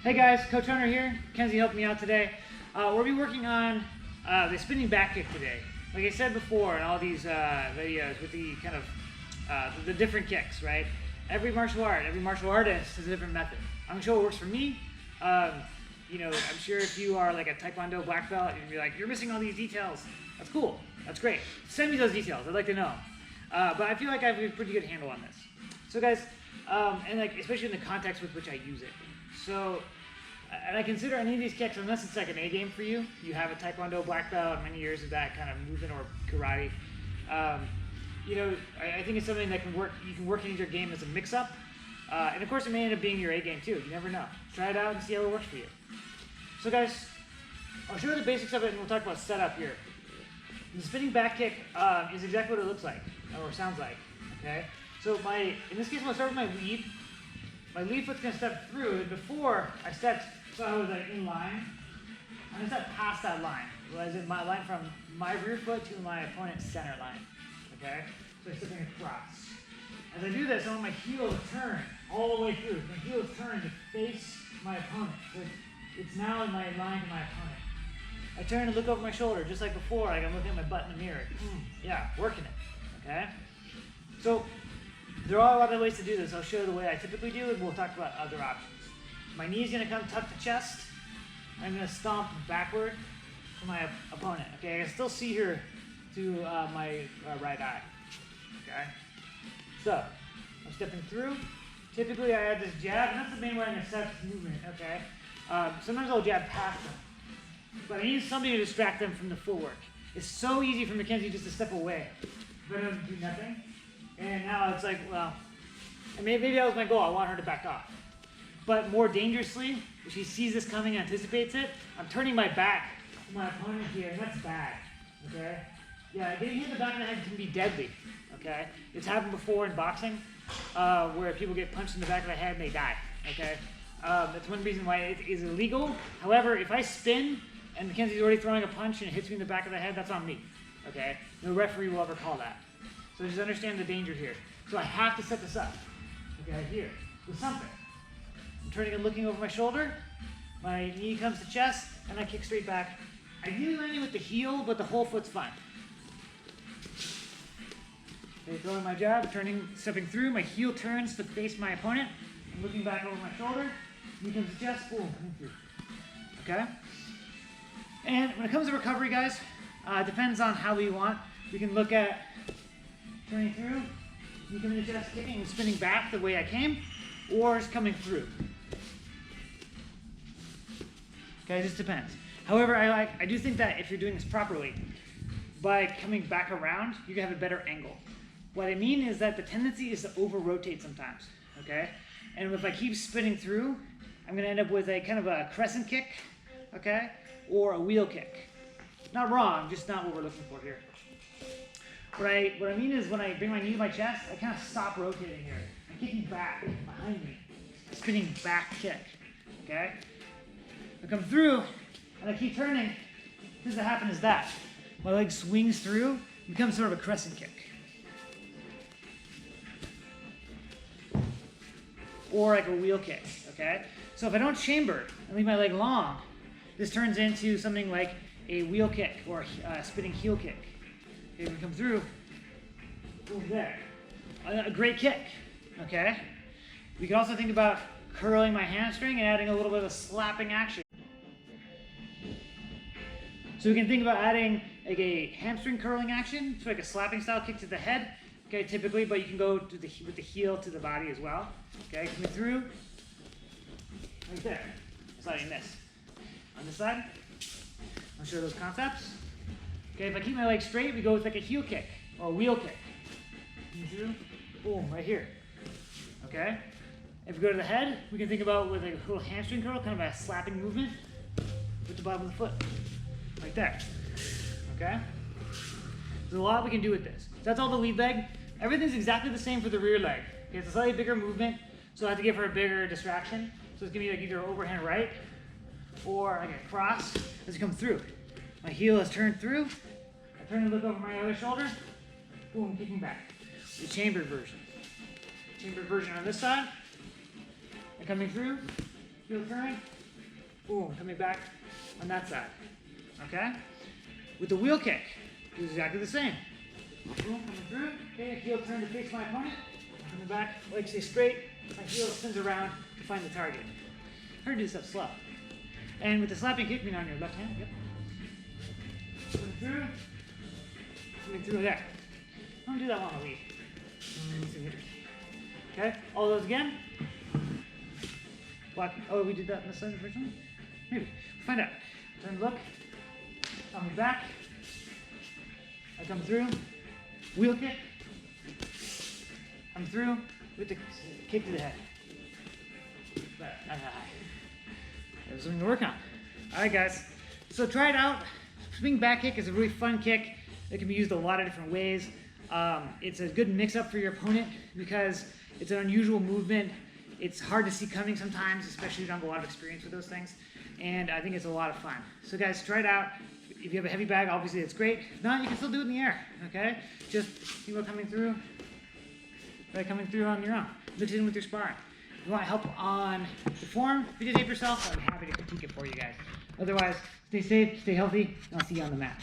Hey guys, Coach Hunter here. Kenzie helped me out today. We'll be working on the spinning back kick today. Like I said before in all these videos with the kind of the different kicks, right? Every martial artist has a different method. I'm gonna show what works for me. You know, I'm sure if you are like a Taekwondo black belt, you'd be like, you're missing all these details. That's cool. That's great. Send me those details. I'd like to know. But I feel like I have a pretty good handle on this. So guys, and like especially in the context with which I use it. So, and I consider any of these kicks, unless it's like an A game for you, you have a Taekwondo black belt, many years of that kind of movement or karate. You know, I think it's something that can work. You can work into your game as a mix-up, and of course, it may end up being your A game too. You never know. Try it out and see how it works for you. So, guys, I'll show you the basics of it, and we'll talk about setup here. The spinning back kick is exactly what it looks like or sounds like. Okay. So in this case, I'm gonna start with my lead. My lead foot's gonna step through, and before I stepped, so I was like in line, I'm gonna step past that line. As in my line from my rear foot to my opponent's center line. Okay? So I'm stepping across. As I do this, I want my heel to turn all the way through. My heel is turned to face my opponent. So it's now in my line to my opponent. I turn and look over my shoulder, just like before, like I'm looking at my butt in the mirror. Yeah, working it. Okay? So there are a lot of ways to do this. I'll show you the way I typically do it, and we'll talk about other options. My knee's gonna come tuck to chest. I'm gonna stomp backward to my opponent. Okay, I can still see her to my right eye. Okay, so I'm stepping through. Typically, I add this jab, and that's the main way I'm gonna set this movement. Okay, sometimes I'll jab past them, but I need something to distract them from the footwork. It's so easy for Mackenzie just to step away, but it doesn't do nothing. And now it's like, well, and maybe that was my goal. I want her to back off. But more dangerously, if she sees this coming and anticipates it, I'm turning my back to my opponent here, and that's bad, okay? Yeah, getting hit in the back of the head can be deadly, okay? It's happened before in boxing, where people get punched in the back of the head and they die, okay? That's one reason why it is illegal. However, if I spin and Mackenzie's already throwing a punch and it hits me in the back of the head, that's on me, okay? No referee will ever call that. So just understand the danger here. So I have to set this up, okay, here, with something. I'm turning and looking over my shoulder, my knee comes to chest, and I kick straight back. Ideally landing with the heel, but the whole foot's fine. Okay, throwing my jab, stepping through, my heel turns to face my opponent. I'm looking back over my shoulder, knee comes to chest, boom, coming through. Okay? And when it comes to recovery, guys, it depends on how we want. We can look at turning through, you come into chest kicking and spinning back the way I came, or it's coming through. Okay, it just depends. However, I do think that if you're doing this properly, by coming back around, you can have a better angle. What I mean is that the tendency is to over-rotate sometimes, okay? And if I keep spinning through, I'm gonna end up with a kind of a crescent kick, okay? Or a wheel kick. Not wrong, just not what we're looking for here. What I mean is when I bring my knee to my chest, I kind of stop rotating here. I'm kicking back behind me. Spinning back kick, okay? I come through, and I keep turning. What does happen is that. My leg swings through, becomes sort of a crescent kick. Or like a wheel kick, okay? So if I don't chamber and leave my leg long, this turns into something like a wheel kick or a spinning heel kick. Okay, we come through, over there. A great kick, okay? We can also think about curling my hamstring and adding a little bit of a slapping action. So we can think about adding like a hamstring curling action, so like a slapping style kick to the head, okay, typically, but you can go with the heel to the body as well. Okay, coming through, right there. Sliding this. On this side, I'll show those concepts. Okay, if I keep my leg straight, we go with like a heel kick or a wheel kick. Boom, right here. Okay? If we go to the head, we can think about with a little hamstring curl, kind of a slapping movement with the bottom of the foot. Like that. Okay? There's a lot we can do with this. So that's all the lead leg. Everything's exactly the same for the rear leg. Okay, it's a slightly bigger movement, so I have to give her a bigger distraction. So it's gonna be like either overhand right or like a cross as you come through. My heel is turned through. I turn and look over my other shoulder. Boom, kicking back. The chambered version. Chambered version on this side. And coming through, heel turn, boom, coming back on that side. Okay? With the wheel kick, do exactly the same. Boom, coming through. Okay, heel turn to face my opponent. Coming back, legs stay straight. My heel spins around to find the target. Hard to do stuff slow. And with the slapping kick, on your left hand, yep. Coming through there. Don't do that one on the lead. Okay, all those again. Block. Oh, we did that in the side originally? Maybe. Find out. Turn, look. Coming back. I come through. Wheel kick. Come through with the kick to the head. There's something to work on. Alright guys, so try it out. Swing back kick is a really fun kick. It can be used a lot of different ways. It's a good mix-up for your opponent because it's an unusual movement. It's hard to see coming sometimes, especially if you don't have a lot of experience with those things. And I think it's a lot of fun. So guys, try it out. If you have a heavy bag, obviously it's great. If not, you can still do it in the air, okay? Just see what coming through. Right, coming through on your own. Mix it in with your sparring. If you want help on the form, videotape yourself, I'm happy to critique it for you guys. Otherwise, stay safe, stay healthy, and I'll see you on the mat.